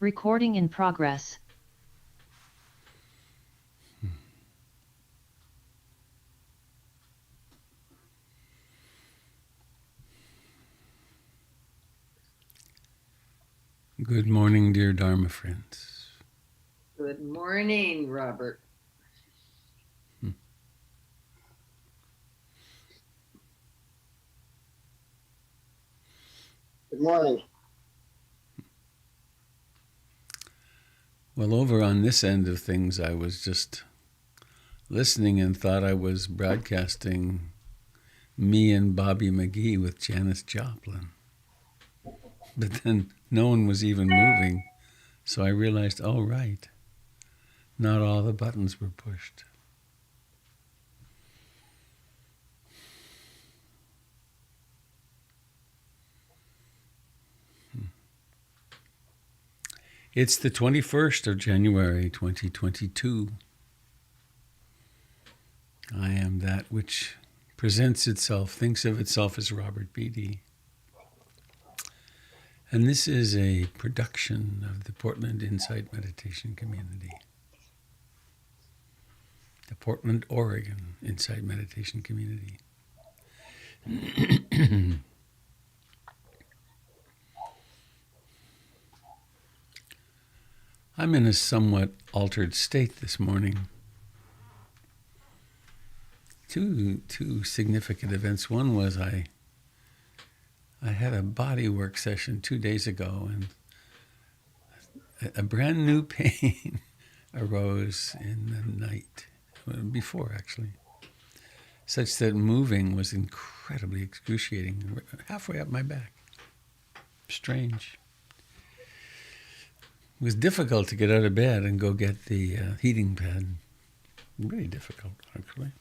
Recording in progress. Good morning, dear Dharma friends. Good morning, Robert. Good morning. Well, over on this end of things, I was just listening and thought I was broadcasting me and Bobby McGee with Janis Joplin. But then no one was even moving, so I realized, oh, right, not all the buttons were pushed. It's the 21st of January, 2022. I am that which presents itself, thinks of itself as Robert Beatty. And this is a production of the Portland Insight Meditation Community. The Portland, Oregon Insight Meditation Community. I'm in a somewhat altered state this morning. Two significant events. One was I had a body work session 2 days ago, and a brand new pain arose in the night, before actually, such that moving was incredibly excruciating, halfway up my back. Strange. It was difficult to get out of bed and go get the heating pad. Really difficult, actually.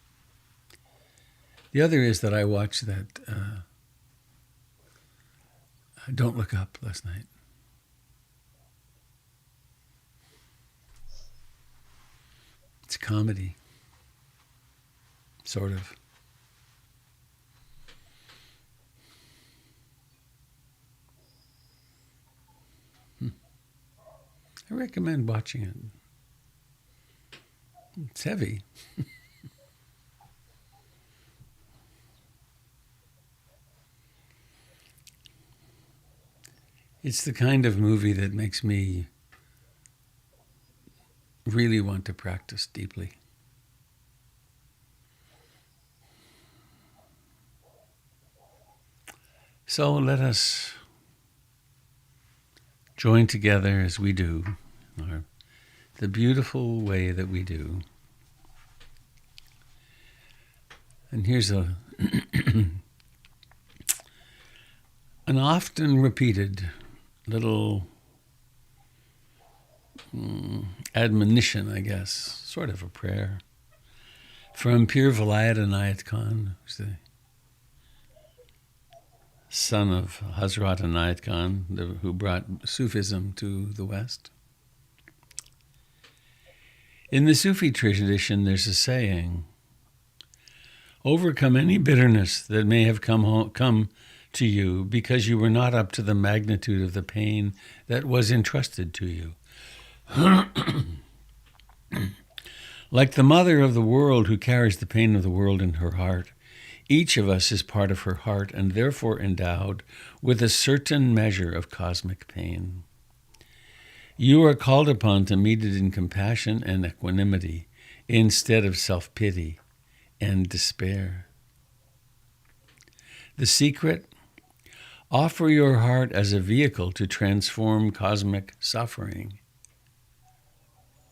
The other is that I watched that Don't Look Up last night. It's comedy, sort of. I recommend watching it. It's heavy. It's the kind of movie that makes me really want to practice deeply. So let us join together as we do, or the beautiful way that we do. And here's an often repeated little admonition, I guess, sort of a prayer, from Pir Vilayat Inayat Khan, who's the son of Hazrat Inayat Khan, who brought Sufism to the West. In the Sufi tradition, there's a saying, overcome any bitterness that may have come to you because you were not up to the magnitude of the pain that was entrusted to you. Like the mother of the world who carries the pain of the world in her heart, each of us is part of her heart and therefore endowed with a certain measure of cosmic pain. You are called upon to meet it in compassion and equanimity instead of self-pity and despair. The secret: offer your heart as a vehicle to transform cosmic suffering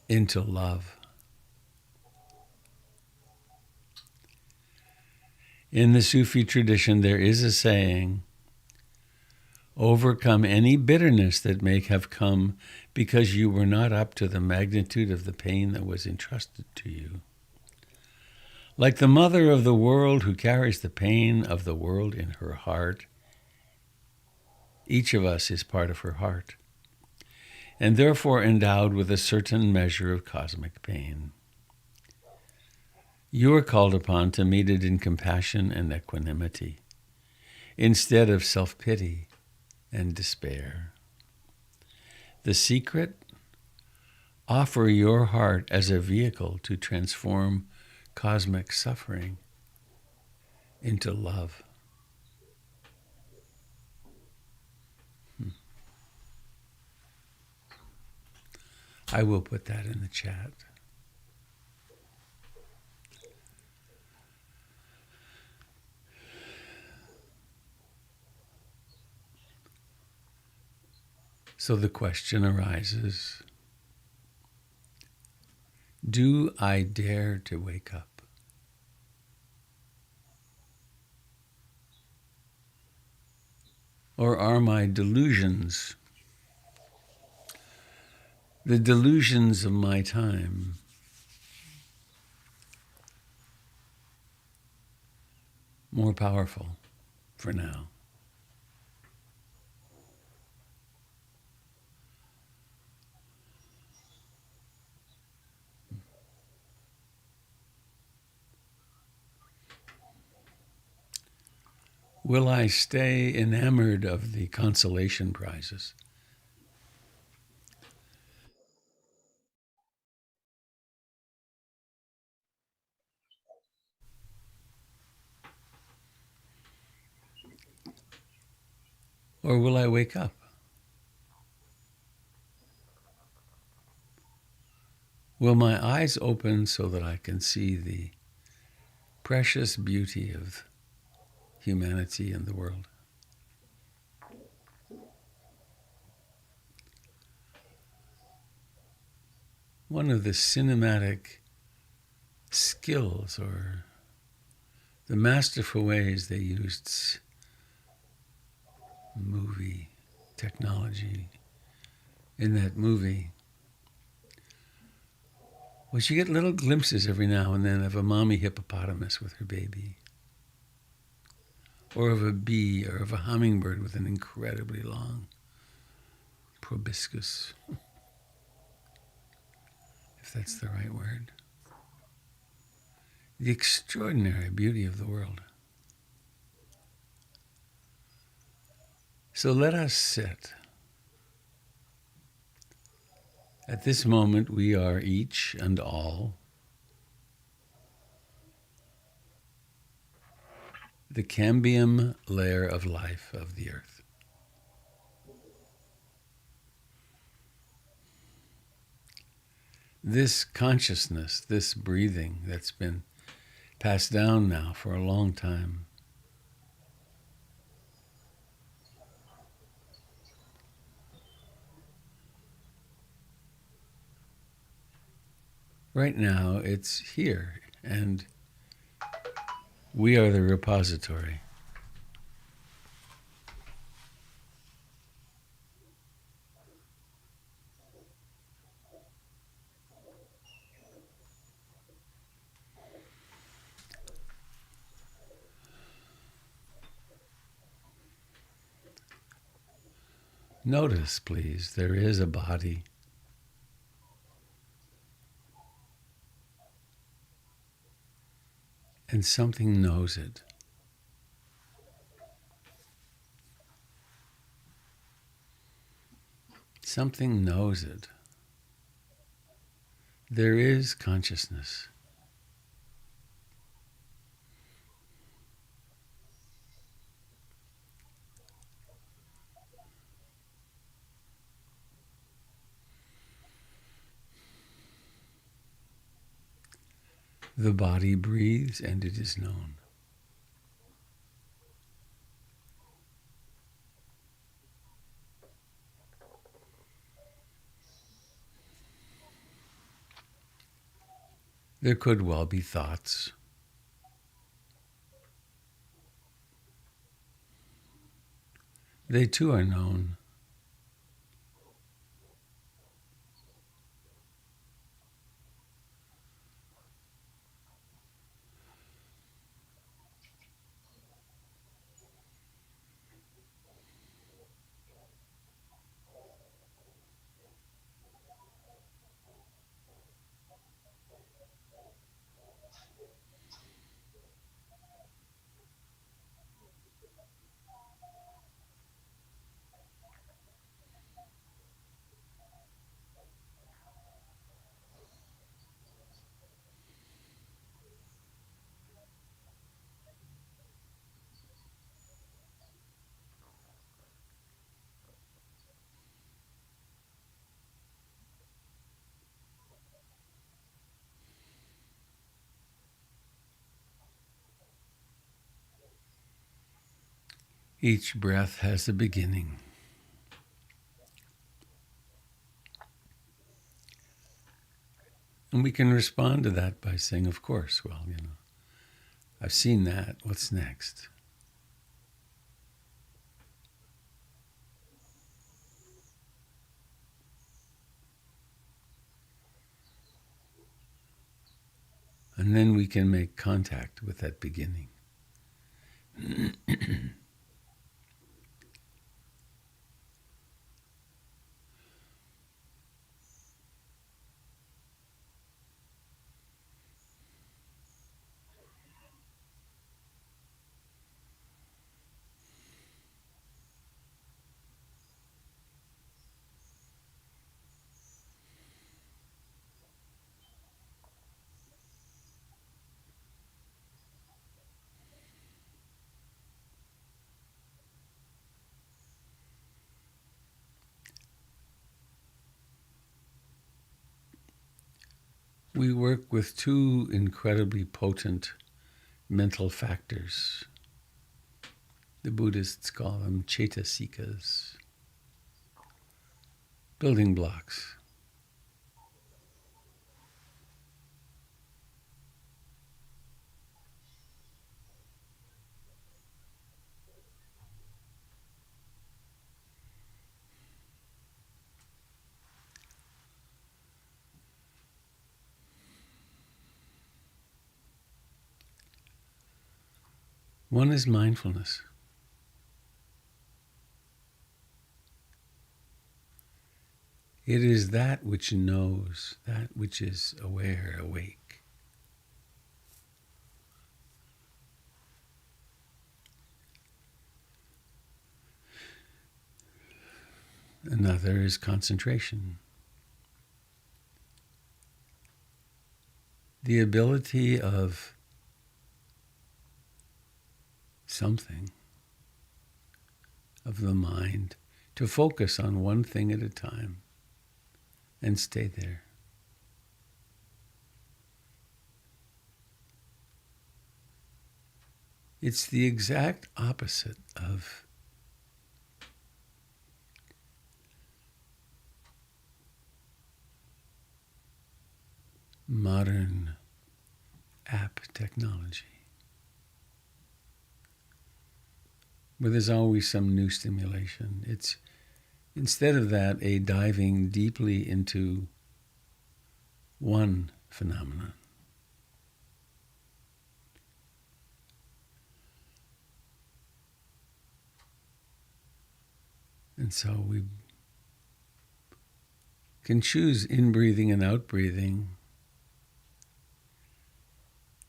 into love. In the Sufi tradition, there is a saying, overcome any bitterness that may have come because you were not up to the magnitude of the pain that was entrusted to you. Like the mother of the world who carries the pain of the world in her heart, each of us is part of her heart, and therefore endowed with a certain measure of cosmic pain. You are called upon to meet it in compassion and equanimity, instead of self-pity and despair. The secret? Offer your heart as a vehicle to transform cosmic suffering into love. I will put that in the chat. So the question arises, do I dare to wake up? Or are my delusions, the delusions of my time, more powerful for now? Will I stay enamored of the consolation prizes? Or will I wake up? Will my eyes open so that I can see the precious beauty of humanity and the world? One of the cinematic skills, or the masterful ways they used movie technology in that movie, was you get little glimpses every now and then of a mommy hippopotamus with her baby, or of a bee, or of a hummingbird with an incredibly long proboscis, if that's the right word. The extraordinary beauty of the world. So let us sit. At this moment, we are each and all the cambium layer of life of the earth. This consciousness, this breathing that's been passed down now for a long time, right now it's here, and we are the repository. Notice, please, there is a body. And something knows it. Something knows it. There is consciousness. The body breathes and it is known. There could well be thoughts. They too are known. Each breath has a beginning. And we can respond to that by saying, of course, well, I've seen that. What's next? And then we can make contact with that beginning. We work with two incredibly potent mental factors. The Buddhists call them cetasikas, building blocks. One is mindfulness. It is that which knows, that which is aware, awake. Another is concentration. The ability of something, of the mind, to focus on one thing at a time and stay there. It's the exact opposite of modern app technology, where there's always some new stimulation. It's, instead of that, a diving deeply into one phenomenon. And so we can choose in-breathing and out-breathing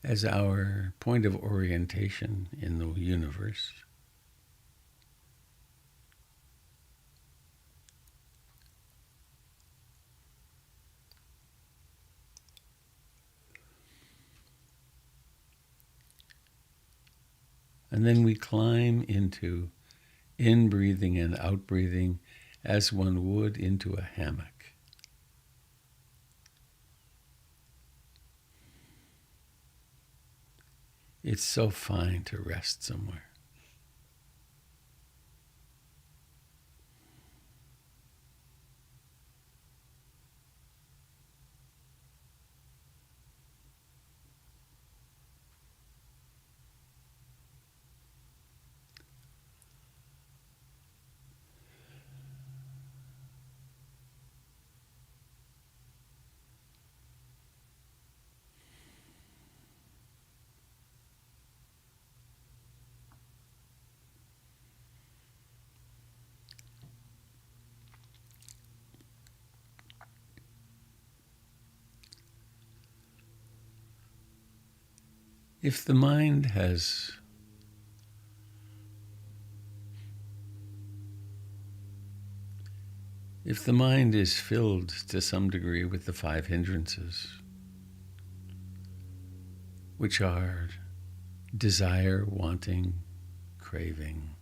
as our point of orientation in the universe. And then we climb into in-breathing and out-breathing as one would into a hammock. It's so fine to rest somewhere. If the mind has If the mind is filled to some degree with the five hindrances, which are desire, wanting, craving,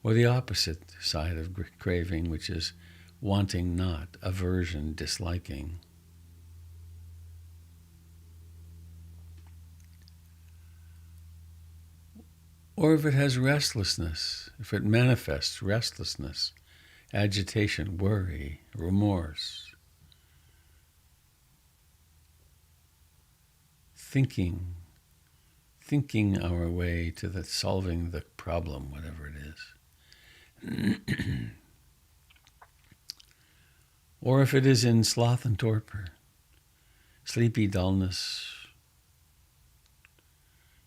or the opposite side of craving, which is wanting not, aversion, disliking, Or if it has restlessness, if it manifests restlessness, agitation, worry, remorse, thinking our way to solving the problem, whatever it is. Or if it is in sloth and torpor, sleepy dullness,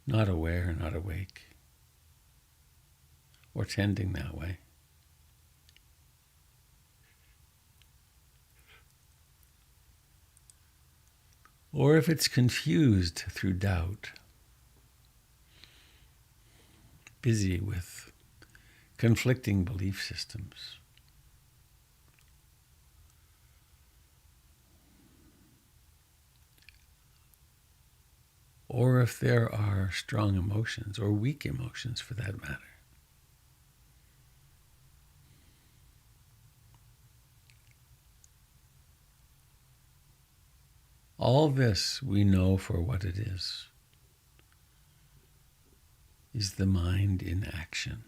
not aware, not awake, or tending that way. Or if it's confused through doubt, busy with conflicting belief systems. Or if there are strong emotions, or weak emotions for that matter. All this we know for what it is the mind in action.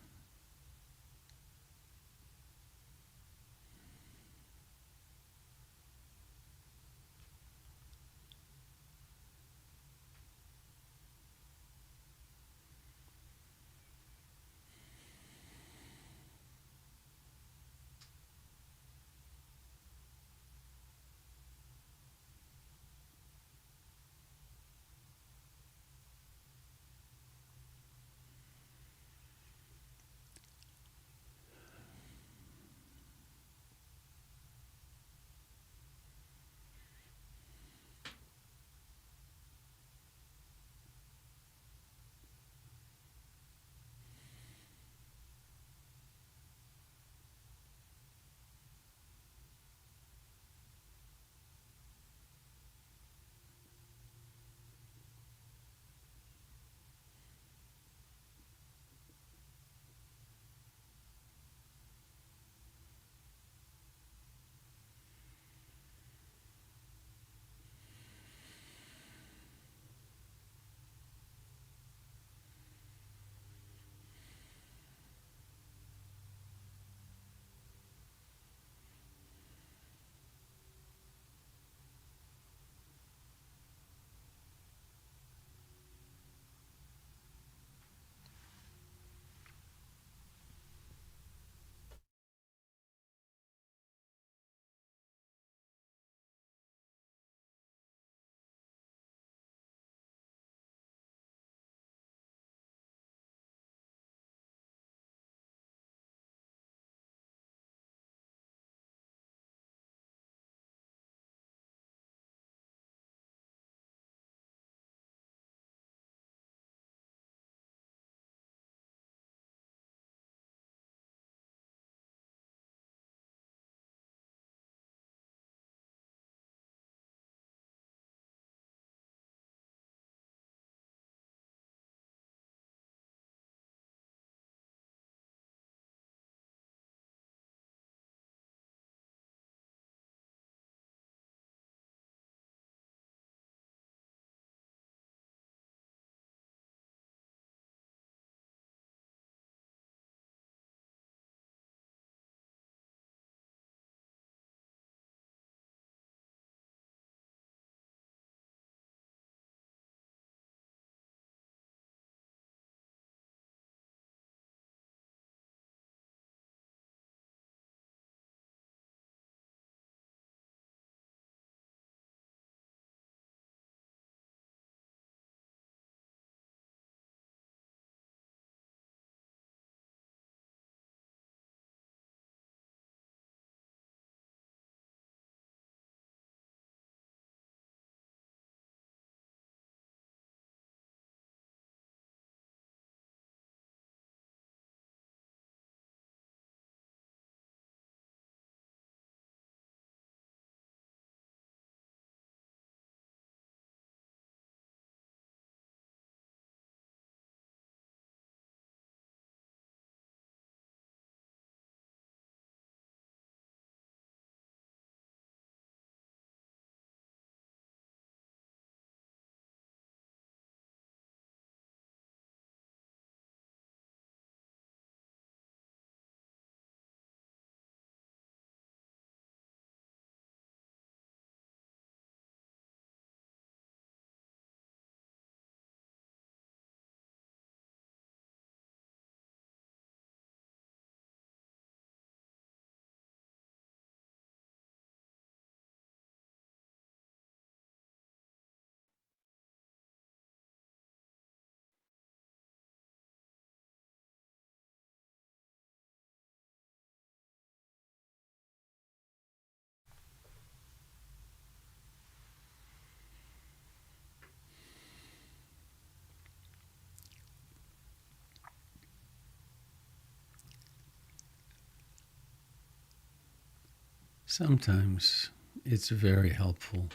Sometimes it's very helpful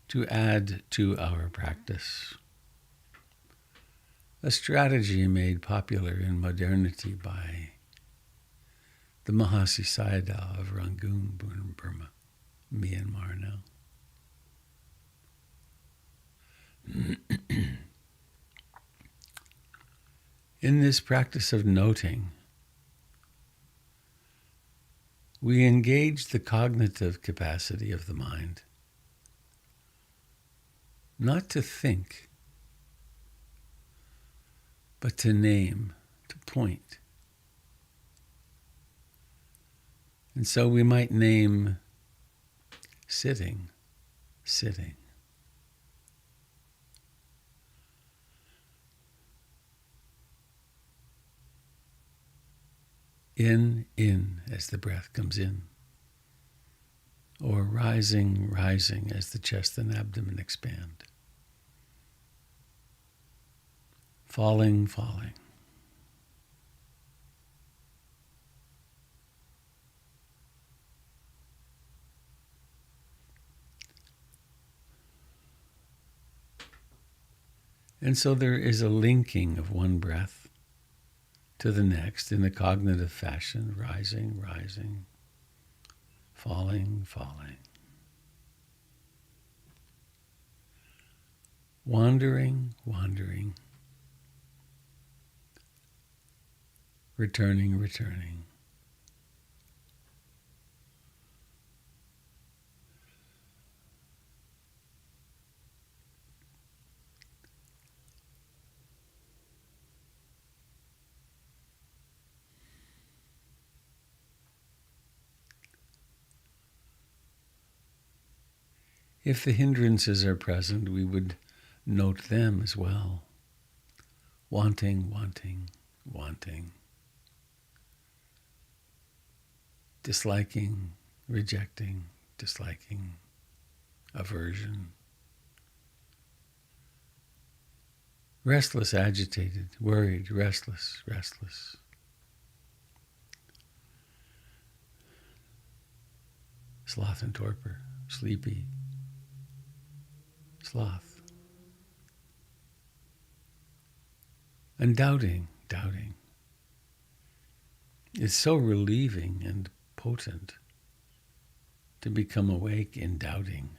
to add to our practice a strategy made popular in modernity by the Mahasi Sayadaw of Rangoon, Burma, Myanmar now. In this practice of noting, we engage the cognitive capacity of the mind, not to think, but to name, to point. And so we might name sitting, sitting. In, as the breath comes in. Or rising, rising as the chest and abdomen expand. Falling, falling. And so there is a linking of one breath to the next in a cognitive fashion, rising, rising, falling, falling. Wandering, wandering. Returning, returning. If the hindrances are present, we would note them as well. Wanting, wanting, wanting. Disliking, rejecting, disliking, aversion. Restless, agitated, worried, restless, restless. Sloth and torpor, sleepy, sloth. And doubting, doubting. It's so relieving and potent to become awake in doubting.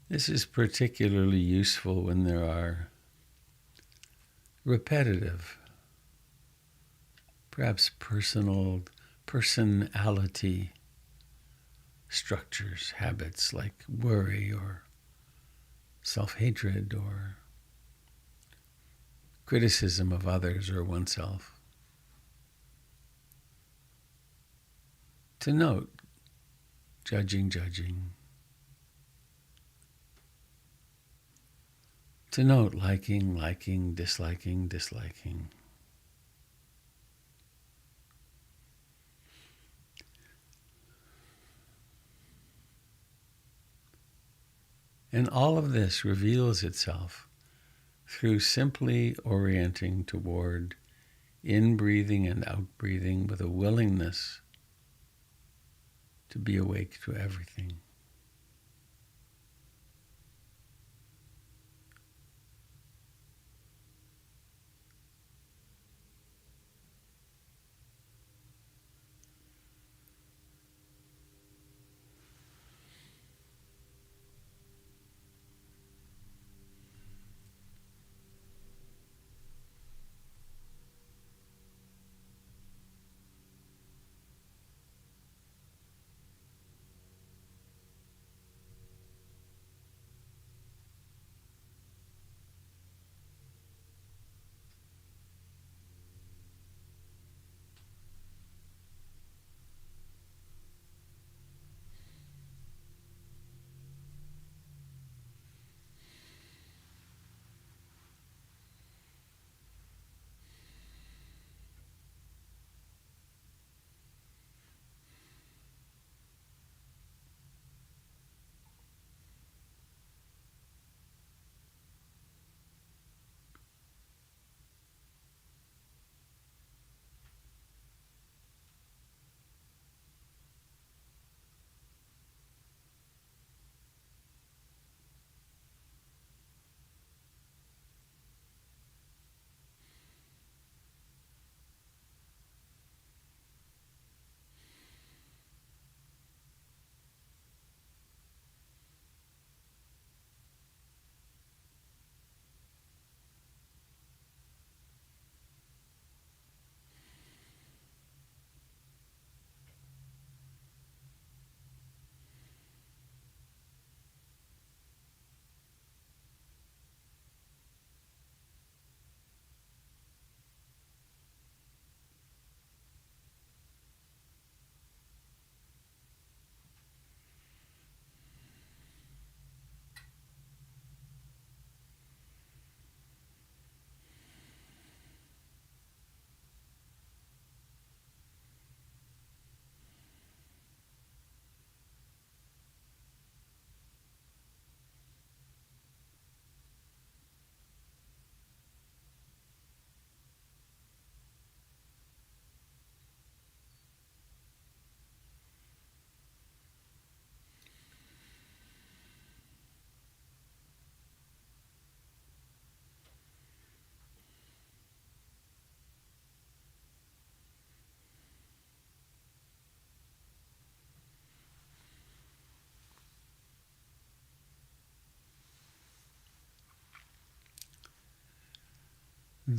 This is particularly useful when there are repetitive, perhaps personality structures, habits like worry or self-hatred or criticism of others or oneself. To note, judging, judging. To note, liking, liking, disliking, disliking. And all of this reveals itself through simply orienting toward in-breathing and out-breathing with a willingness to be awake to everything.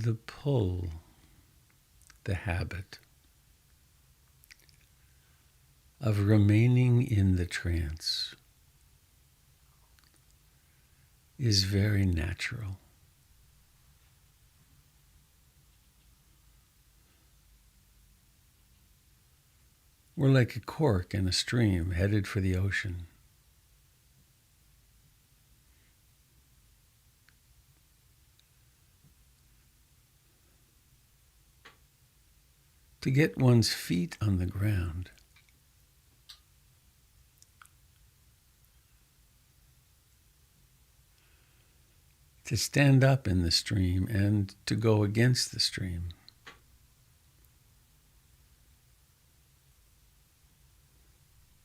the pull, the habit of remaining in the trance is very natural. We're like a cork in a stream headed for the ocean. To get one's feet on the ground, to stand up in the stream and to go against the stream,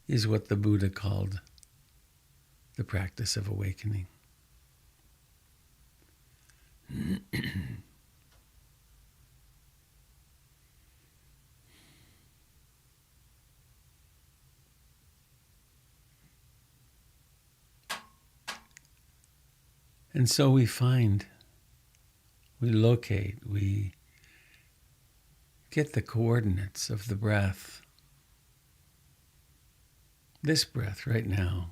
is what the Buddha called the practice of awakening. And so we find, we locate, we get the coordinates of the breath. This breath right now.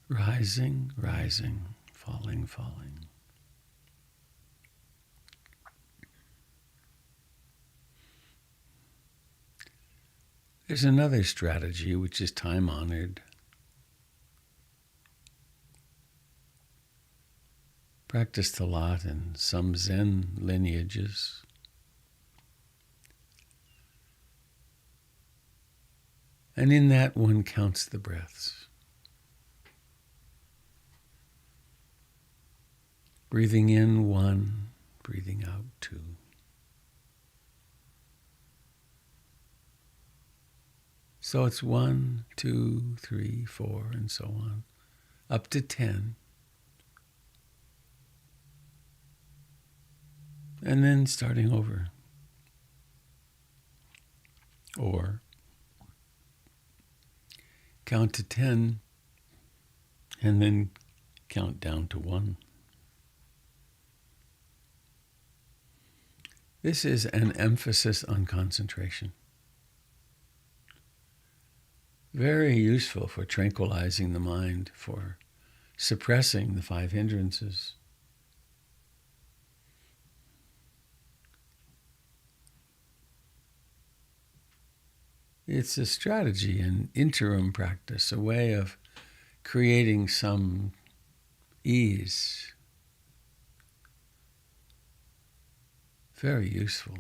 Rising, rising, falling, falling. There's another strategy which is time-honored. Practiced a lot in some Zen lineages. And in that one counts the breaths. Breathing in 1, breathing out 2. So it's 1, 2, 3, 4, and so on, up to 10. And then starting over. Or count to 10 and then count down to 1. This is an emphasis on concentration. Very useful for tranquilizing the mind, for suppressing the 5 hindrances. It's a strategy, an interim practice, a way of creating some ease. Very useful.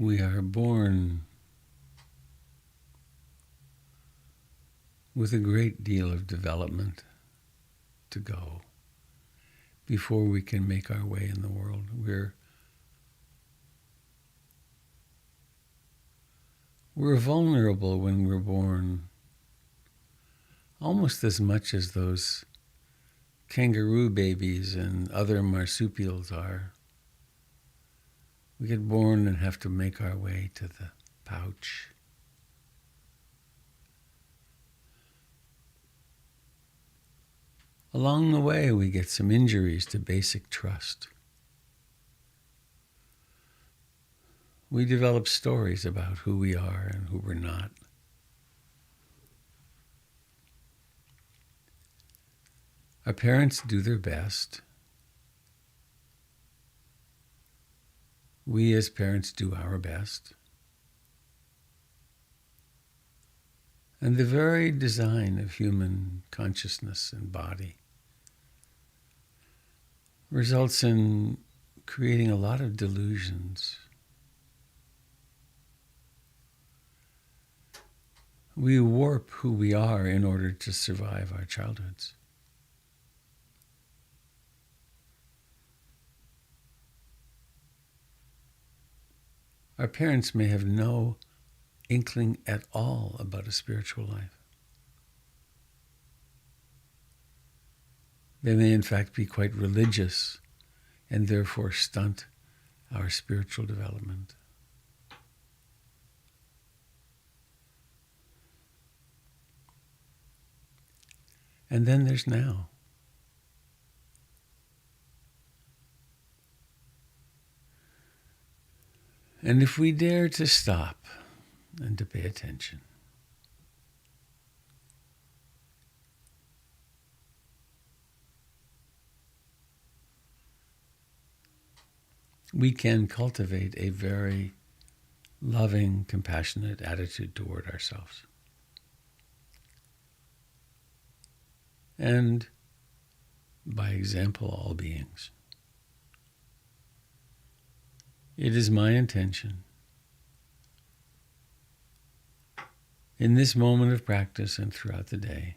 We are born with a great deal of development to go before we can make our way in the world. We're vulnerable when we're born, almost as much as those kangaroo babies and other marsupials are. We get born and have to make our way to the pouch. Along the way, we get some injuries to basic trust. We develop stories about who we are and who we're not. Our parents do their best. We as parents do our best. And the very design of human consciousness and body results in creating a lot of delusions. We warp who we are in order to survive our childhoods. Our parents may have no inkling at all about a spiritual life. They may in fact be quite religious and therefore stunt our spiritual development. And then there's now. And if we dare to stop and to pay attention, we can cultivate a very loving, compassionate attitude toward ourselves. And, by example, all beings. It is my intention, in this moment of practice and throughout the day,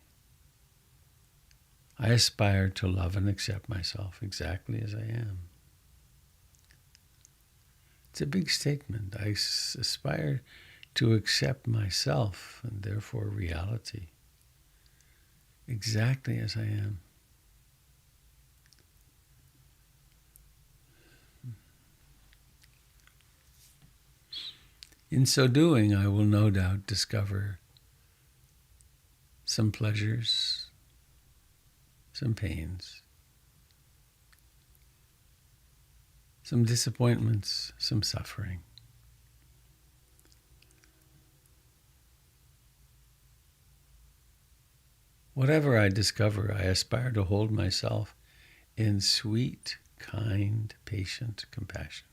I aspire to love and accept myself exactly as I am. It's a big statement. I aspire to accept myself and therefore reality exactly as I am. In so doing, I will no doubt discover some pleasures, some pains, some disappointments, some suffering. Whatever I discover, I aspire to hold myself in sweet, kind, patient compassion.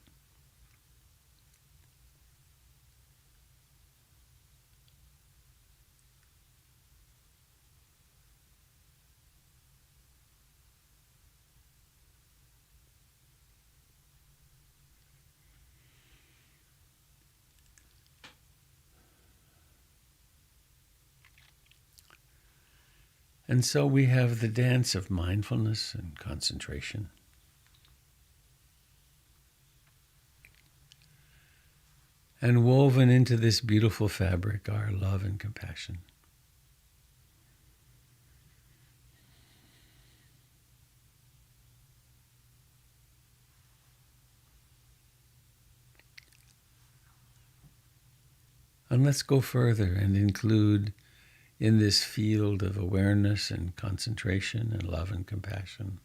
And so we have the dance of mindfulness and concentration. And woven into this beautiful fabric are love and compassion. And let's go further and include in this field of awareness and concentration and love and compassion,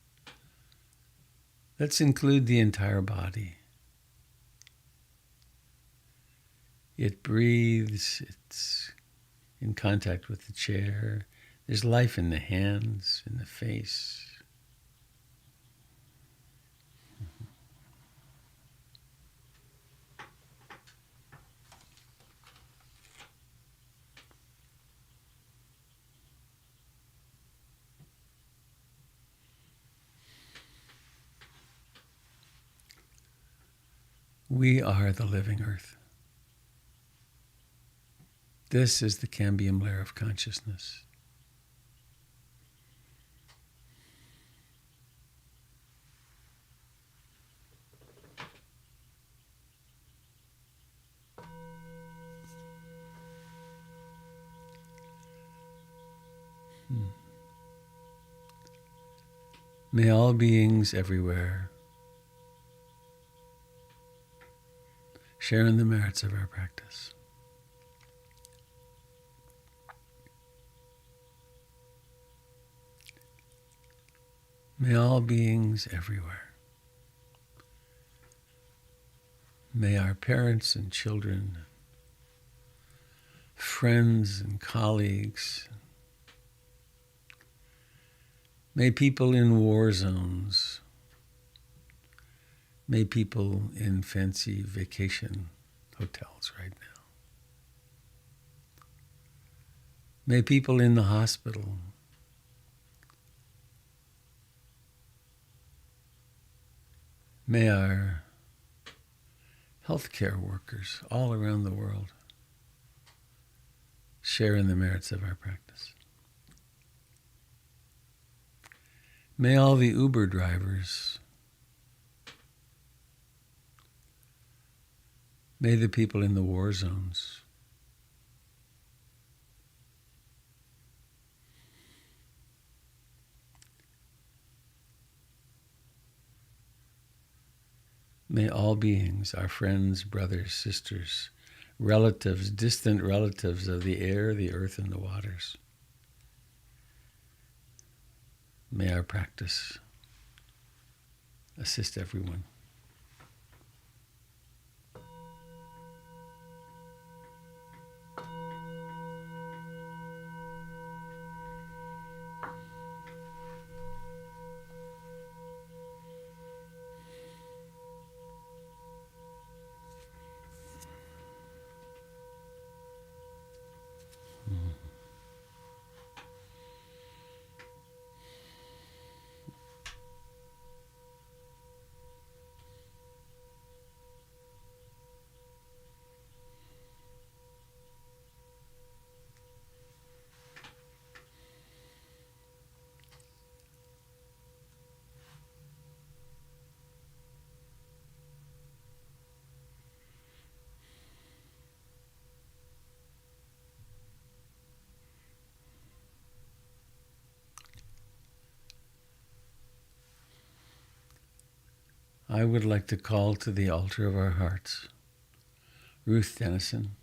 let's include the entire body. It breathes, it's in contact with the chair. There's life in the hands, in the face. We are the living earth. This is the cambium layer of consciousness. May all beings everywhere share in the merits of our practice. May all beings everywhere. May our parents and children, friends and colleagues, may people in war zones, may people in fancy vacation hotels right now, may people in the hospital, may our healthcare workers all around the world share in the merits of our practice. May all the Uber drivers, may the people in the war zones, may all beings, our friends, brothers, sisters, relatives, distant relatives of the air, the earth, and the waters, may our practice assist everyone. I would like to call to the altar of our hearts Ruth Dennison,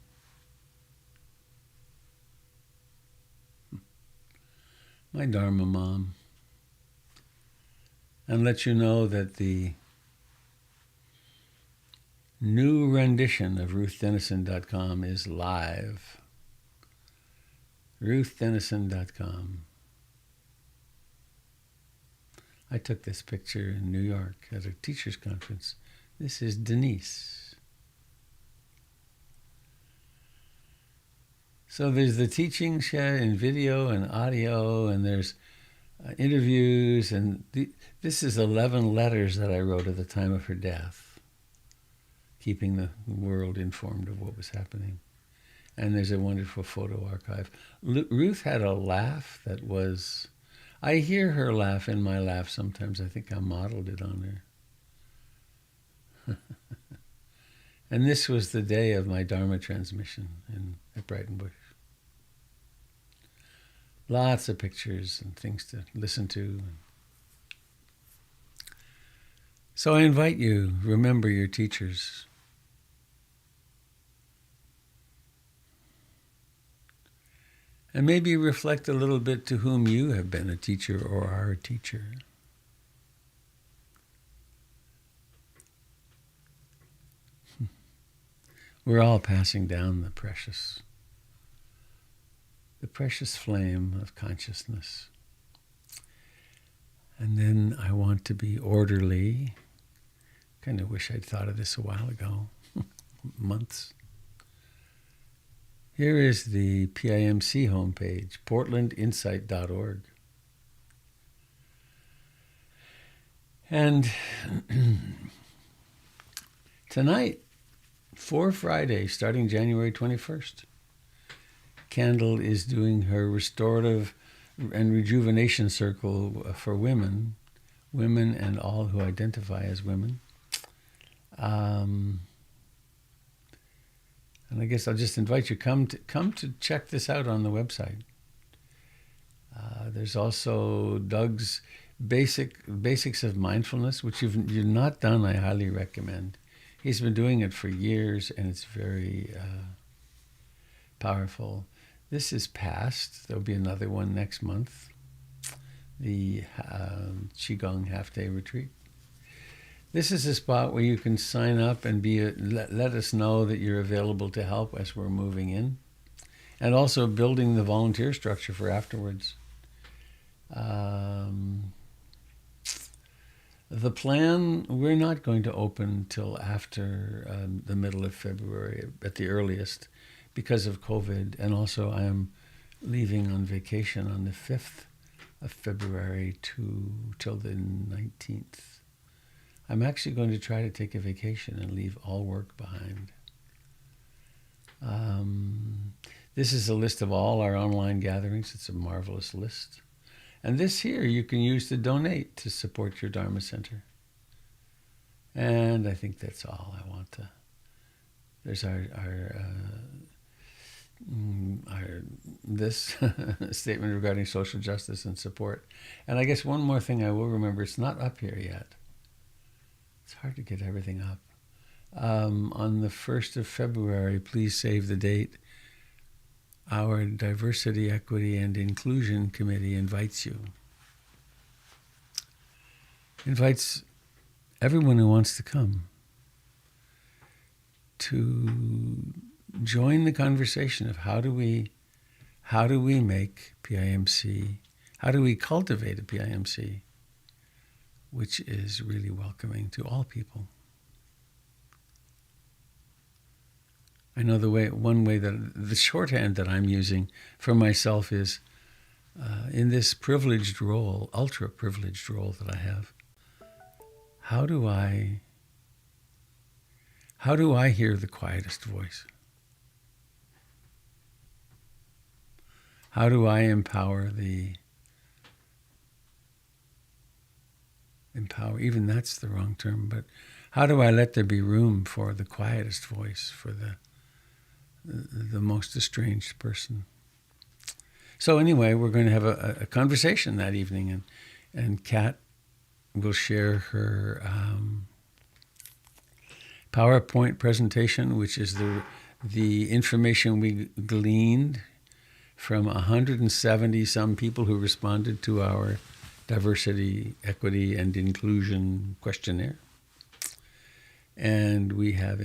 my Dharma mom, and let you know that the new rendition of RuthDennison.com is live. RuthDennison.com. I took this picture in New York at a teacher's conference. This is Denise. So there's the teaching shed in video and audio, and there's interviews, and this is 11 letters that I wrote at the time of her death, keeping the world informed of what was happening. And there's a wonderful photo archive. Ruth had a laugh that was... I hear her laugh in my laugh sometimes. I think I modeled it on her. And this was the day of my Dharma transmission at Brighton Bush. Lots of pictures and things to listen to. So I invite you, remember your teachers. And maybe reflect a little bit to whom you have been a teacher or are a teacher. We're all passing down the precious flame of consciousness. And then I want to be orderly. Kind of wish I'd thought of this a while ago, months. Here is the PIMC homepage, portlandinsight.org. And tonight, for Friday, starting January 21st, Candle is doing her restorative and rejuvenation circle for women and all who identify as women. And I guess I'll just invite you come to check this out on the website. There's also Doug's basics of mindfulness, which you've not done. I highly recommend. He's been doing it for years, and it's very powerful. This is past. There'll be another one next month. The Qigong half-day retreat. This is a spot where you can sign up and let us know that you're available to help as we're moving in, and also building the volunteer structure for afterwards. The plan, we're not going to open till after the middle of February at the earliest because of COVID, and also I am leaving on vacation on the 5th of February till the 19th. I'm actually going to try to take a vacation and leave all work behind. This is a list of all our online gatherings. It's a marvelous list. And this here you can use to donate to support your Dharma Center. And I think that's all I want to. There's our this statement regarding social justice and support. And I guess one more thing I will remember, it's not up here yet. It's hard to get everything up. On the 1st of February, please save the date. Our Diversity, Equity, and Inclusion Committee invites everyone who wants to come to join the conversation of how do we make PIMC, how do we cultivate a PIMC which is really welcoming to all people. I know one way that the shorthand that I'm using for myself is in this privileged role, ultra privileged role that I have. How do I hear the quietest voice? How do I empower, even that's the wrong term, but how do I let there be room for the quietest voice, for the most estranged person? So anyway, we're going to have a conversation that evening, and Kat will share her PowerPoint presentation, which is the information we gleaned from 170 some people who responded to our Diversity, Equity, and Inclusion questionnaire. And we have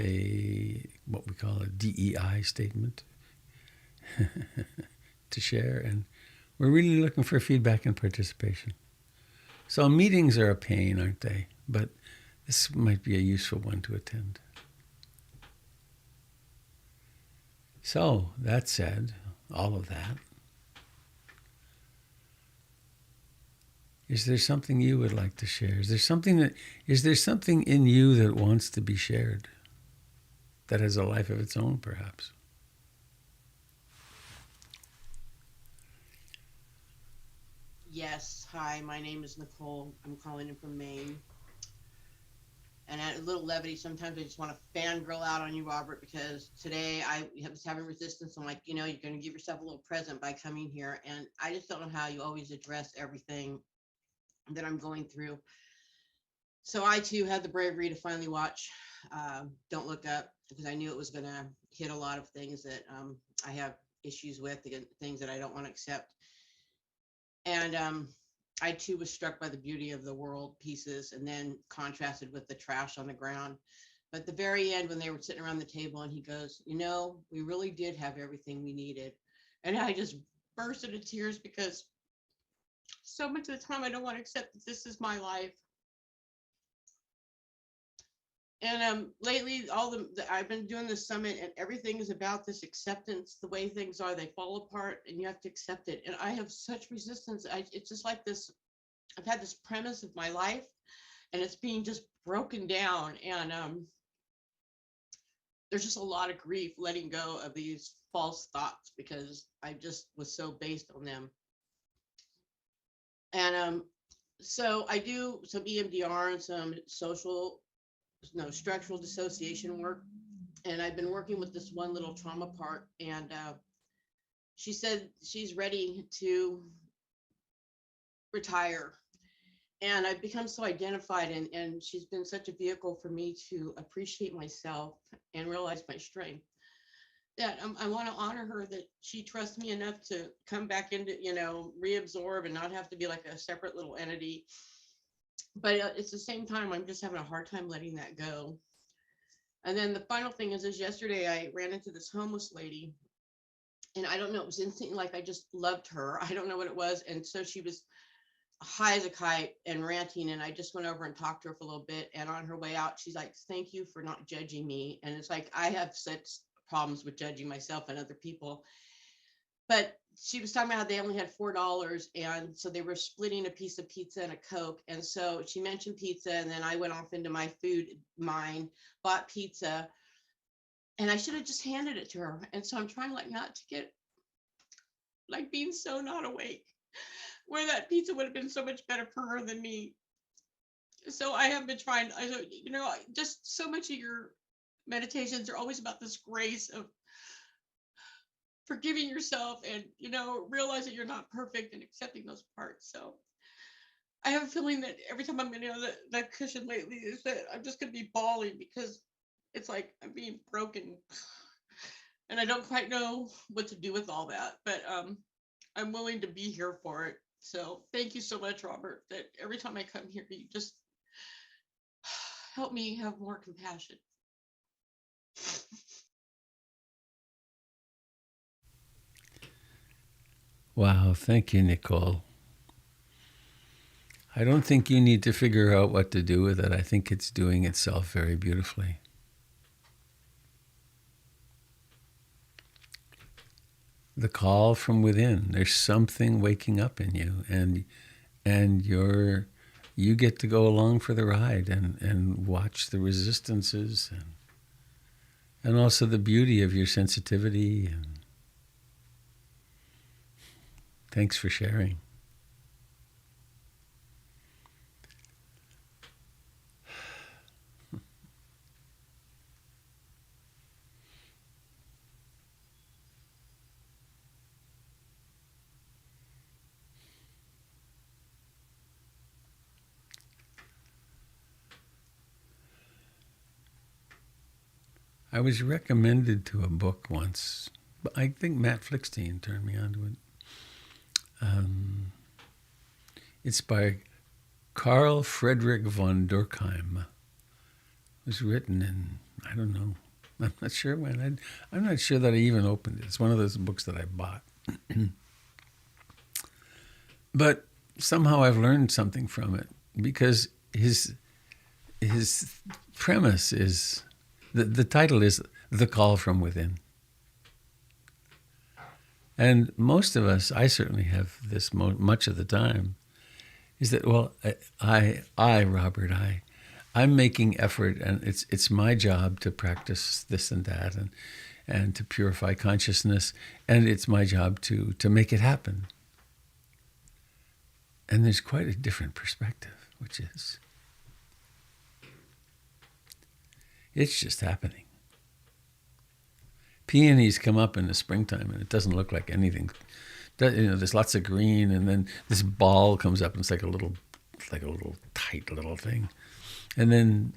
what we call a DEI statement to share. And we're really looking for feedback and participation. So meetings are a pain, aren't they? But this might be a useful one to attend. So, that said, all of that, is there something you would like to share? Is there something in you that wants to be shared, that has a life of its own, perhaps? Yes. Hi, my name is Nicole. I'm calling in from Maine. And at a little levity, sometimes I just want to fangirl out on you, Robert, because today I was having resistance. I'm like, you're going to give yourself a little present by coming here. And I just don't know how you always address everything that I'm going through. So I, too, had the bravery to finally watch Don't Look Up, because I knew it was going to hit a lot of things that I have issues with, things that I don't want to accept. And I, too, was struck by the beauty of the world pieces and then contrasted with the trash on the ground. But at the very end, when they were sitting around the table and he goes, we really did have everything we needed. And I just burst into tears because so much of the time I don't want to accept that this is my life. And lately, I've been doing this summit, and everything is about this acceptance. The way things are, they fall apart, and you have to accept it. And I have such resistance. It's just like this. I've had this premise of my life, and it's being just broken down. And there's just a lot of grief letting go of these false thoughts because I just was so based on them. And so I do some EMDR and some social, no, structural dissociation work. And I've been working with this one little trauma part, and she said she's ready to retire. And I've become so identified, and she's been such a vehicle for me to appreciate myself and realize my strength, that I want to honor her, that she trusts me enough to come back into, reabsorb and not have to be like a separate little entity. But it's the same time, I'm just having a hard time letting that go. And then the final thing is yesterday I ran into this homeless lady, and I don't know, it was instant, like I just loved her. I don't know what it was. And so she was high as a kite and ranting, and I just went over and talked to her for a little bit. And on her way out, she's like, "Thank you for not judging me." And it's like, I have such problems with judging myself and other people. But she was talking about how they only had $4, and so they were splitting a piece of pizza and a Coke. And so she mentioned pizza, and then I went off into my food mind, bought pizza, and I should have just handed it to her. And so I'm trying like not to get like being so not awake, where that pizza would have been so much better for her than me. So I have been trying, just so much of your meditations are always about this grace of forgiving yourself and, realizing you're not perfect and accepting those parts. So I have a feeling that every time I'm in that cushion lately is that I'm just going to be bawling, because it's like I'm being broken and I don't quite know what to do with all that, but I'm willing to be here for it. So thank you so much, Robert, that every time I come here, you just help me have more compassion. Wow, thank you, Nicole. I don't think you need to figure out what to do with it. I think it's doing itself very beautifully. The call from within. There's something waking up in you, and you get to go along for the ride and watch the resistances and also the beauty of your sensitivity. And thanks for sharing. I was recommended to a book once. I think Matt Flickstein turned me on to it. It's by Carl Friedrich von Durkheim. It was written in, I don't know, I'm not sure when. I'm not sure that I even opened it. It's one of those books that I bought. But somehow I've learned something from it, because his premise is, the title is The Call from Within. And most of us, I certainly have this much of the time, is that, well, Robert, I'm making effort, and it's my job to practice this and that and to purify consciousness, and it's my job to make it happen. And there's quite a different perspective, which is, it's just happening. Peonies come up in the springtime, and it doesn't look like anything. There's lots of green, and then this ball comes up, and it's like a little tight little thing. And then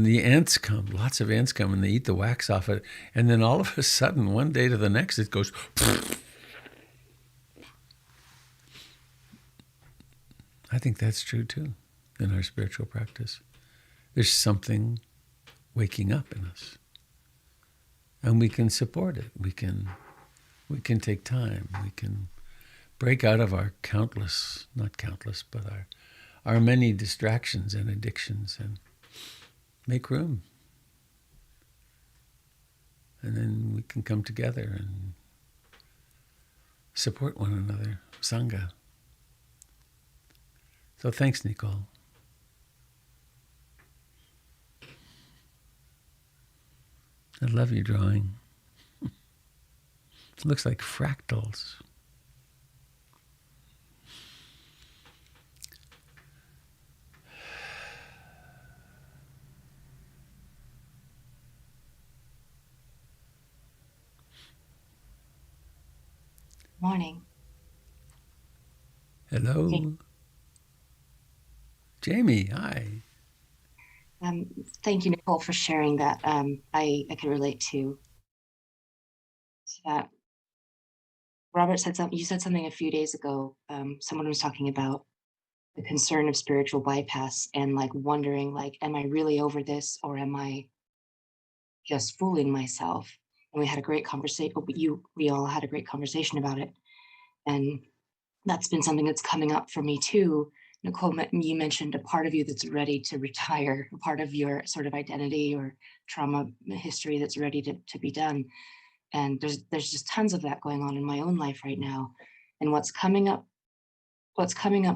the ants come, lots of ants come, and they eat the wax off it. And then all of a sudden, one day to the next, it goes. I think that's true too in our spiritual practice. There's something waking up in us, and we can support it. We can take time. We can break out of our not countless, but our many distractions and addictions, and make room. And then we can come together and support one another, Sangha. So thanks, Nicole. I love your drawing. It looks like fractals. Morning. Hello. Jamie, hi. Thank you, Nicole, for sharing that. I can relate to that. Robert said something. You said something a few days ago. Someone was talking about the concern of spiritual bypass and like wondering, like, am I really over this or am I just fooling myself? And we had a great conversation. We all had a great conversation about it, and that's been something that's coming up for me too. Nicole, you mentioned a part of you that's ready to retire, a part of your sort of identity or trauma history that's ready to be done. And there's just tons of that going on in my own life right now. And what's coming up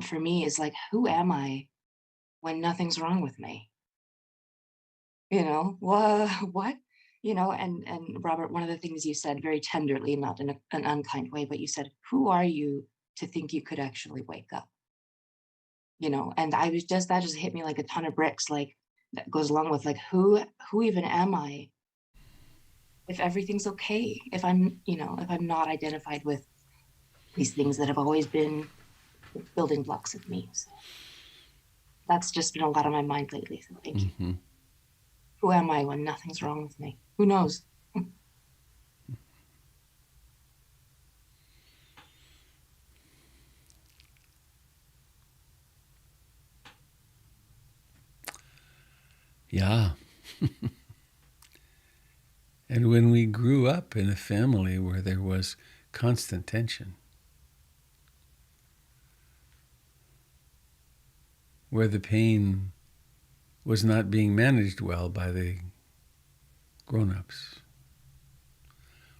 for me is like, who am I when nothing's wrong with me? You know, what? You know, and Robert, one of the things you said very tenderly, not in an unkind way, but you said, who are you to think you could actually wake up? You know, and that just hit me like a ton of bricks, like that goes along with like who even am I if everything's okay, if I'm, you know, if I'm not identified with these things that have always been building blocks of me. So that's just been a lot on my mind lately. So thank you. Mm-hmm. Who am I when nothing's wrong with me? Who knows? Yeah. And when we grew up in a family where there was constant tension, where the pain was not being managed well by the grown-ups,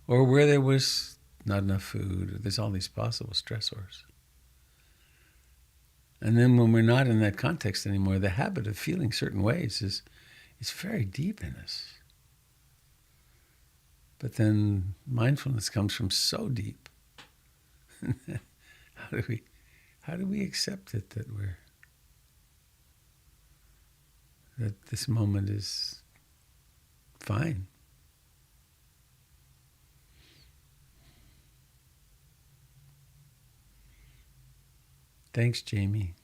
or where there was not enough food, or there's all these possible stressors. And then when we're not in that context anymore, the habit of feeling certain ways is very deep in us. But then mindfulness comes from so deep. how do we accept it that this moment is fine? Thanks, Jamie.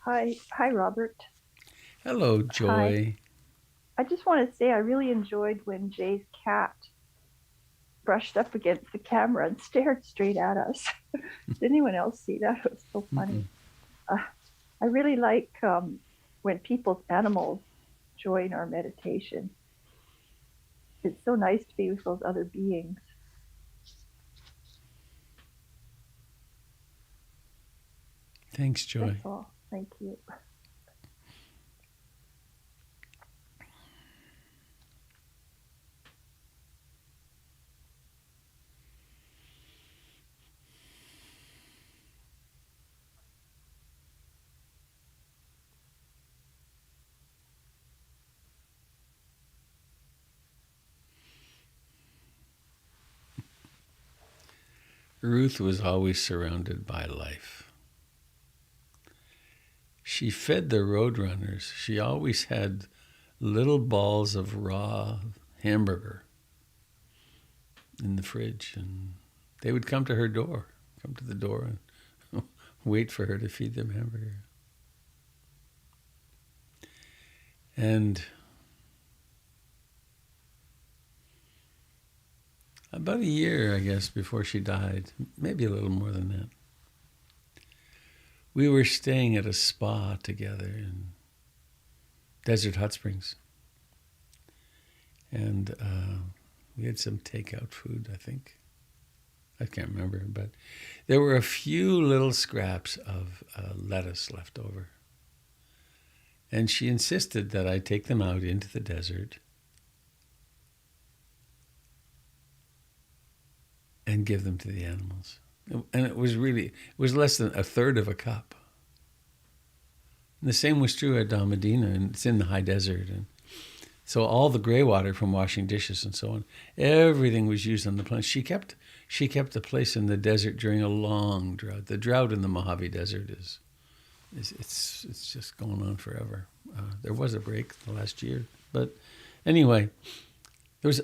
Hi, Robert. Hello, Joy. I just want to say I really enjoyed when Jay's cat brushed up against the camera and stared straight at us. Did anyone else see that? It was so funny. I really like when people's animals join our meditation. It's so nice to be with those other beings. Thanks, Joy. That's all. Thank you. Ruth was always surrounded by life. She fed the roadrunners. She always had little balls of raw hamburger in the fridge, and they would come to the door and wait for her to feed them hamburger. And about a year, I guess, before she died, maybe a little more than that, we were staying at a spa together in Desert Hot Springs. And we had some takeout food, I think. I can't remember, but there were a few little scraps of lettuce left over. And she insisted that I take them out into the desert and give them to the animals. And it was less than a third of a cup. And the same was true at Dalmadina, and it's in the high desert. And so all the gray water from washing dishes and so on, everything was used on the planet. She kept the place in the desert during a long drought. The drought in the Mojave Desert it's just going on forever. There was a break the last year, but anyway,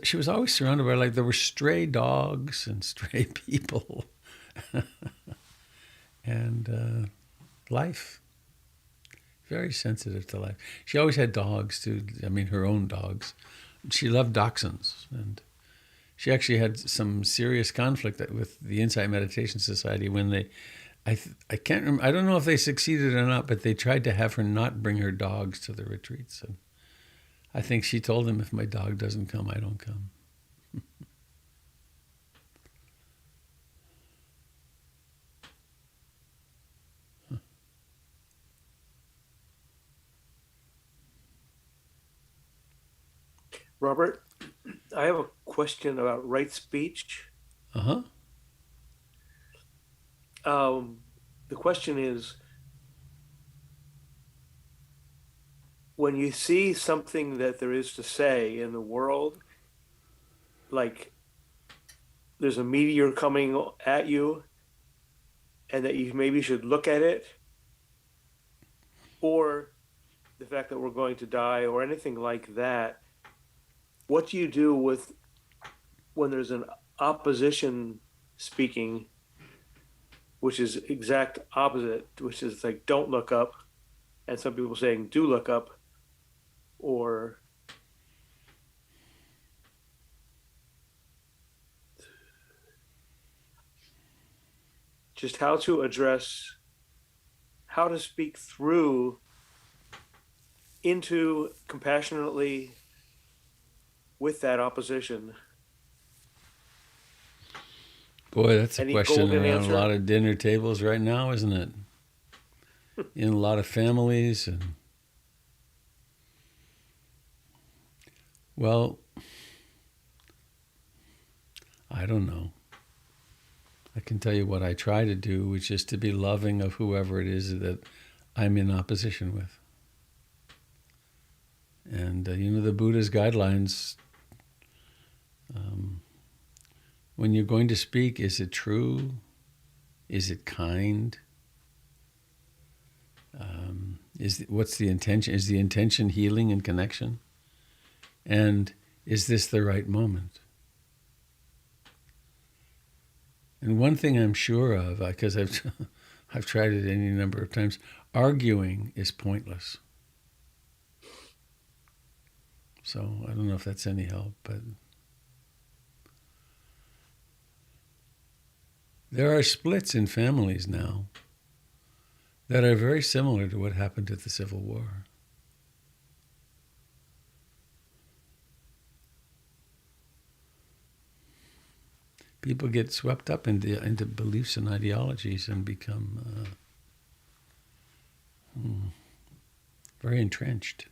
she was always surrounded by there were stray dogs and stray people, and life. Very sensitive to life. She always had dogs too. I mean, her own dogs. She loved dachshunds, and she actually had some serious conflict with the Insight Meditation Society when they. I can't remember. I don't know if they succeeded or not, but they tried to have her not bring her dogs to the retreats. And I think she told them, if my dog doesn't come, I don't come. Robert, I have a question about right speech. Uh-huh. The question is, when you see something that there is to say in the world, like there's a meteor coming at you and that you maybe should look at it, or the fact that we're going to die or anything like that, what do you do with when there's an opposition speaking, which is exact opposite, which is like, don't look up, and some people saying, do look up, or just how to address, how to speak through into compassionately with that opposition. Boy, that's a Any question golden around answer? a lot of dinner tables right now, isn't it? In a lot of families. And well, I don't know. I can tell you what I try to do, which is to be loving of whoever it is that I'm in opposition with. And, the Buddha's guidelines, when you're going to speak, is it true? Is it kind? What's the intention? Is the intention healing and connection? And is this the right moment? And one thing I'm sure of, because I've tried it any number of times, arguing is pointless. So I don't know if that's any help, but there are splits in families now that are very similar to what happened at the Civil War. People get swept up into beliefs and ideologies and become very entrenched.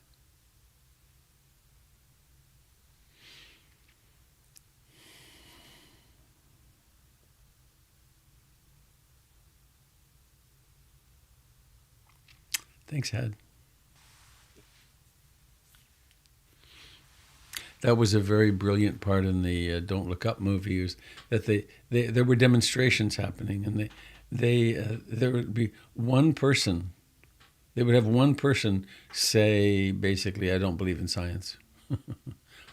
Thanks, Had. That was a very brilliant part in the Don't Look Up movie, was that there were demonstrations happening, and there would be one person. They would have one person say, basically, I don't believe in science,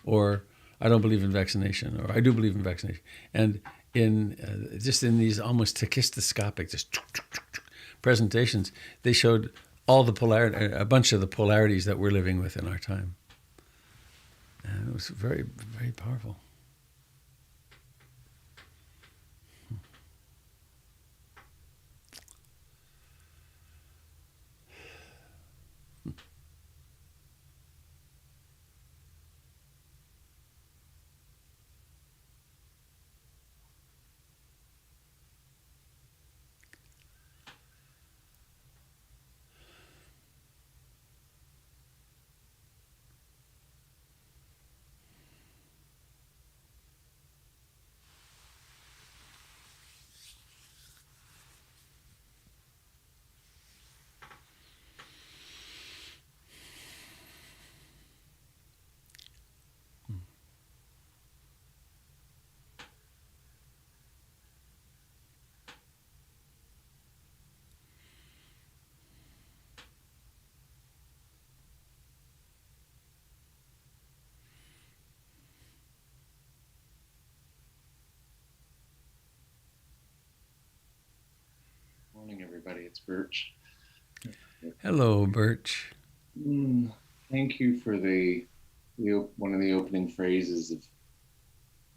or I don't believe in vaccination, or I do believe in vaccination. And in just in these almost tachistoscopic, just presentations, they showed all the a bunch of the polarities that we're living with in our time. And it was very, very powerful. it's Birch. Hello, Birch. Thank you for one of the opening phrases of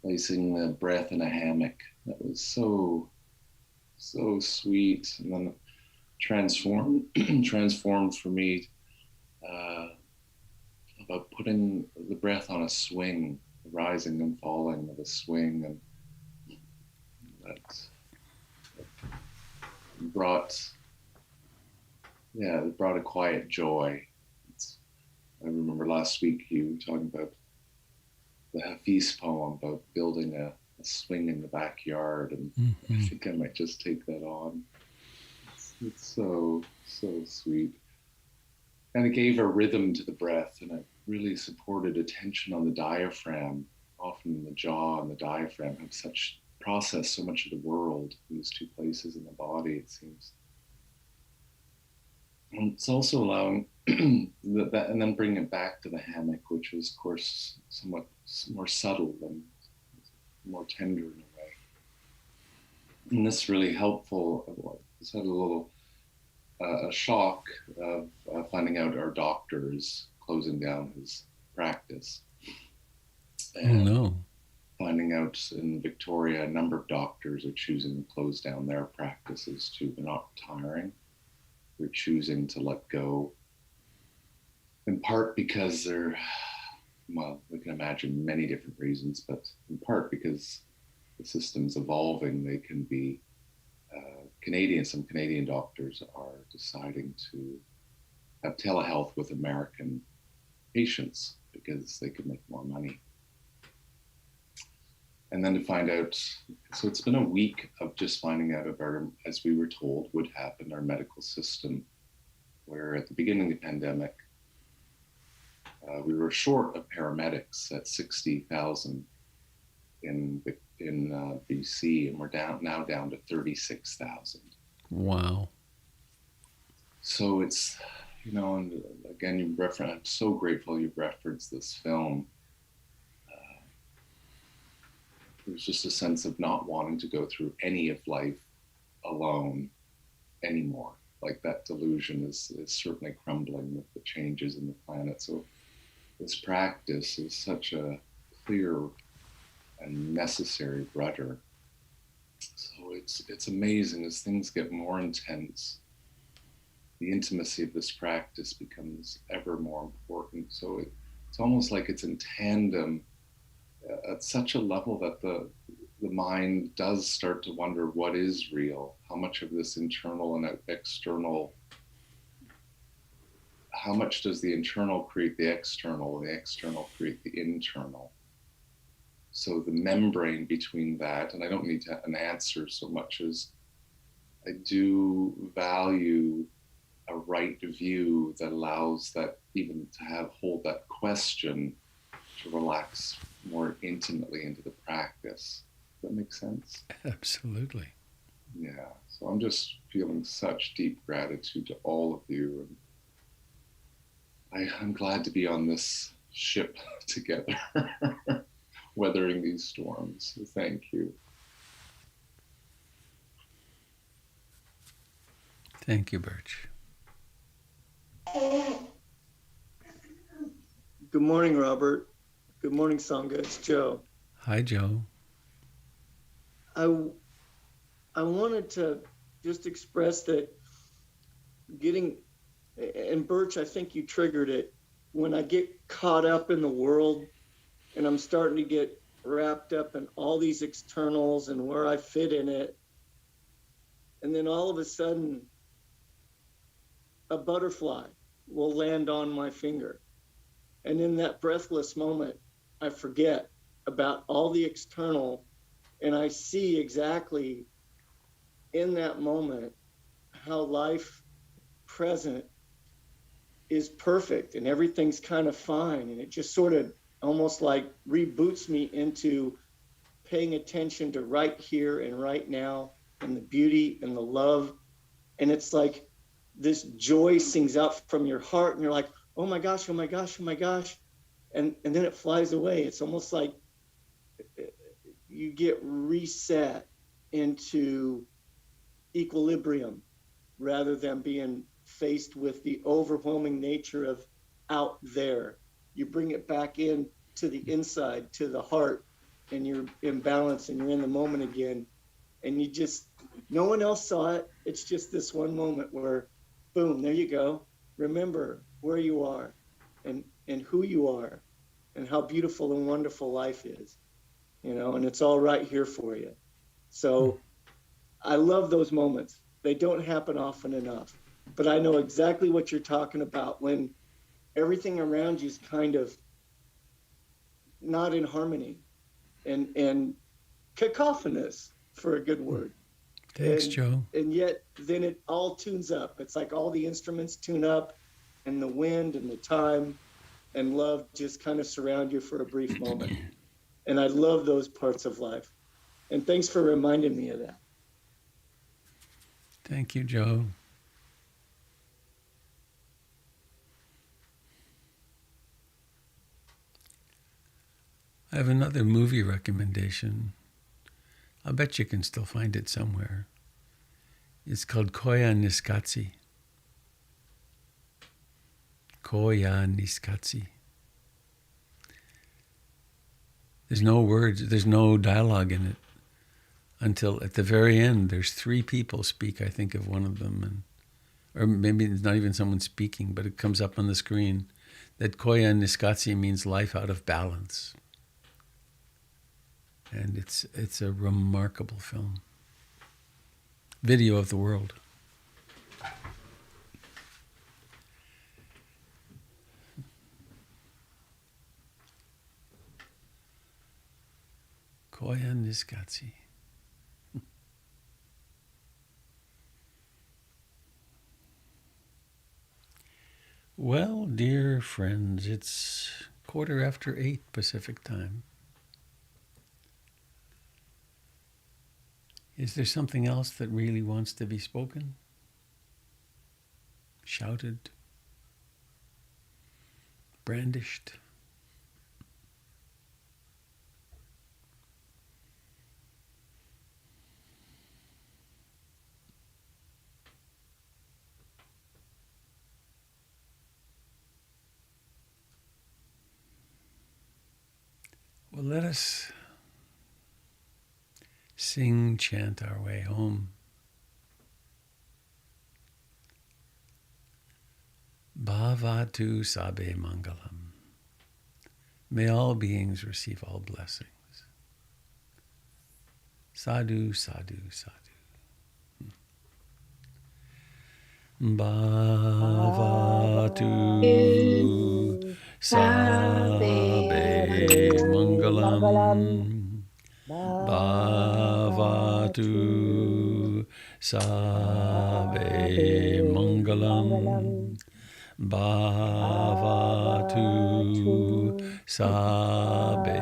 placing the breath in a hammock. That was so sweet, and then transformed for me about putting the breath on a swing, rising and falling of a swing, and that brought a quiet joy. I remember last week you talking about the Hafiz poem about building a swing in the backyard, and I think I might just take that on. It's so sweet. And it gave a rhythm to the breath, and it really supported attention on the diaphragm. Often the jaw and the diaphragm have process so much of the world, these two places in the body, it seems. And it's also allowing that, and then bringing it back to the hammock, which was, of course, somewhat more subtle and more tender in a way. And this really helpful. It's had a little a shock of finding out our doctor is closing down his practice. And oh no. Finding out in Victoria, a number of doctors are choosing to close down their practices too. They're not retiring. They're choosing to let go. In part because we can imagine many different reasons, but in part because the system's evolving. They can be some Canadian doctors are deciding to have telehealth with American patients because they could make more money. And then to find out, so it's been a week of just finding out of as we were told would happen, our medical system, where at the beginning of the pandemic, we were short of paramedics at 60,000 in BC, and we're now down to 36,000. Wow. So it's, and again, I'm so grateful you referenced this film. There's just a sense of not wanting to go through any of life alone anymore. Like that delusion is certainly crumbling with the changes in the planet. So this practice is such a clear and necessary rudder. So it's amazing as things get more intense, the intimacy of this practice becomes ever more important. So it's almost like it's in tandem at such a level that the mind does start to wonder what is real, how much of this internal and external, how much does the internal create the external create the internal. So the membrane between that, and I don't need an answer so much as I do value a right view that allows that even to hold that question to relax more intimately into the practice. Does that make sense? Absolutely. Yeah. So I'm just feeling such deep gratitude to all of you. And I'm glad to be on this ship together, weathering these storms. So thank you. Thank you, Birch. Good morning, Robert. Good morning, Sangha. It's Joe. Hi, Joe. I wanted to just express that and Birch, I think you triggered it, when I get caught up in the world and I'm starting to get wrapped up in all these externals and where I fit in it, and then all of a sudden a butterfly will land on my finger. And in that breathless moment, I forget about all the external, and I see exactly in that moment how life present is perfect and everything's kind of fine. And it just sort of almost like reboots me into paying attention to right here and right now and the beauty and the love. And it's like this joy sings out from your heart and you're like, oh my gosh, oh my gosh, oh my gosh. And then it flies away. It's almost like you get reset into equilibrium. rather than being faced with the overwhelming nature of out there. You bring it back in to the inside, to the heart, and you're in balance and you're in the moment again. And you just, no one else saw it. It's just this one moment where, boom, there you go. Remember where you are and who you are and how beautiful and wonderful life is, you know, and it's all right here for you. So I love those moments. They don't happen often enough, but I know exactly what you're talking about when everything around you is kind of not in harmony and cacophonous, for a good word. Thanks, Joe. And yet then it all tunes up. It's like all the instruments tune up and the wind and the time and love just kind of surround you for a brief moment. And I love those parts of life. And thanks for reminding me of that. Thank you, Joe. I have another movie recommendation. I bet you can still find it somewhere. It's called Koya Niskatsi. Koya Niskatsi. There's no words, there's no dialogue in it until at the very end. There's three people speak, I think, of one of them, or maybe it's not even someone speaking, but it comes up on the screen that Koya Niskatsi means life out of balance. And it's a remarkable film. Video of the world. Koya Niskatsi. Well, dear friends, it's 8:15 Pacific time. Is there something else that really wants to be spoken? Shouted? Brandished? Well, let us sing, chant our way home. Bhavatu Sabe Mangalam. May all beings receive all blessings. Sadhu, sadhu, sadhu. Bhavatu Sabe Mangalam. Bhavatu Sabe Mangalam. Bhavatu Sabe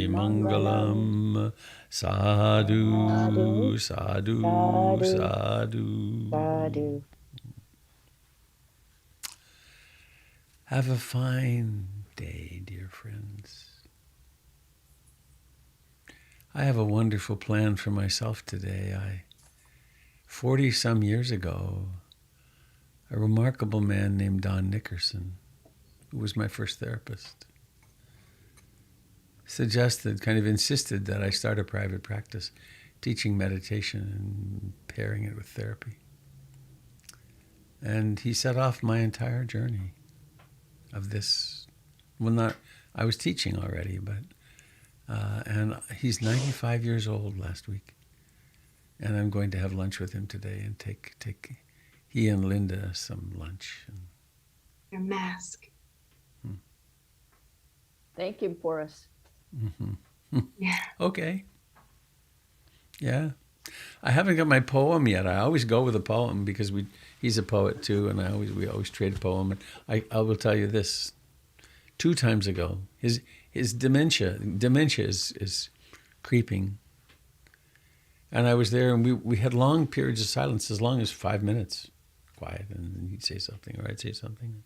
Mangalam. Sadhu, sadhu, sadhu. Sadhu. Have a fine day, dear friends. I have a wonderful plan for myself today. 40 some years ago, a remarkable man named Don Nickerson, who was my first therapist, insisted that I start a private practice teaching meditation and pairing it with therapy. And he set off my entire journey of this. I was teaching already, but and he's 95 years old last week. And I'm going to have lunch with him today and take he and Linda some lunch. Your mask. Thank you for us. Mm-hmm. Yeah. Okay. Yeah. I haven't got my poem yet. I always go with a poem because he's a poet too, and we always trade a poem. And I will tell you this. 2 times ago, his dementia is creeping. And I was there, and we had long periods of silence, as long as 5 minutes, quiet, and then he'd say something, or I'd say something.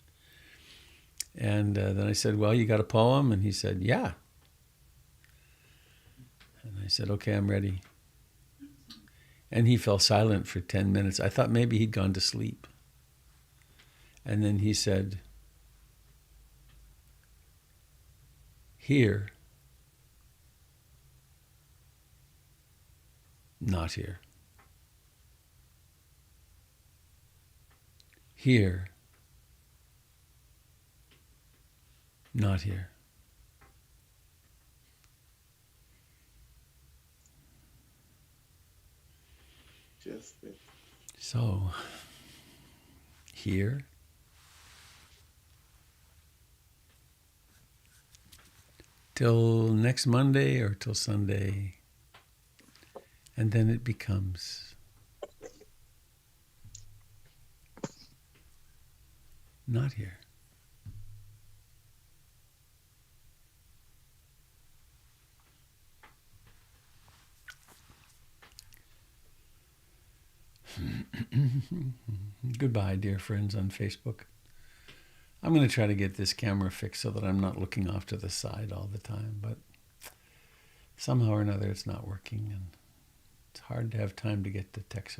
And then I said, well, you got a poem? And he said, yeah. And I said, okay, I'm ready. And he fell silent for 10 minutes. I thought maybe he'd gone to sleep. And then he said, "Here, not here. Here, not here." Just it. So, here, till next Monday or till Sunday, and then it becomes not here. Goodbye, dear friends on Facebook. I'm going to try to get this camera fixed so that I'm not looking off to the side all the time, but somehow or another it's not working, and it's hard to have time to get the text.